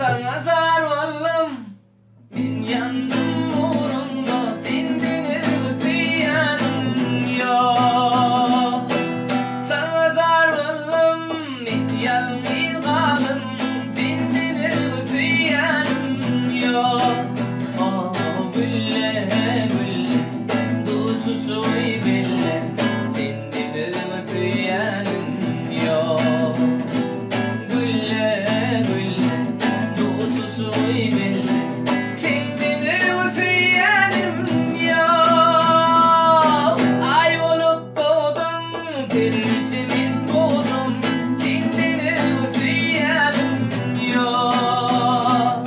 Sana sarıldım, ben yandım uğrunda, sendini özleyenim yok. Sana sarıldım, ben yalnız kaldım, sendini özleyenim yok. Oh gülle gülle, duşuşu belle, sendini özleyenim yok. Gülle gülle, duşuşu belle, sendini özleyenim yok. Ay olup doğdum, perişemin bozdum, sendini özleyenim yok.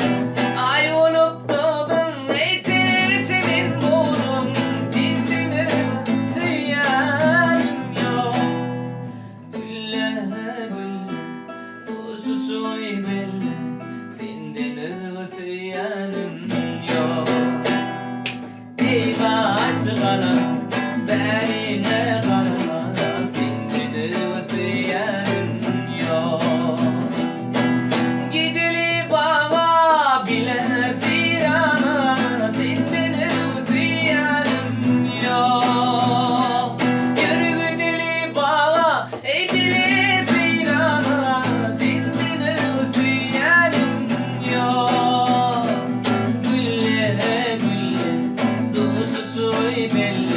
Ay olup doğdum, ey perişemin bozdum, sendini özleyenim yok. Gülle gülle, duşuşu belle, sendini özleyenim yok. Ey başı kara, beline kara, sendini özleyenim yok. Gidili bağa bile firana, sendini özleyenim yok. Yürü gidili bağa, ey bile firana, sendini özleyenim yok. Gülle gülle, duşuşu belle,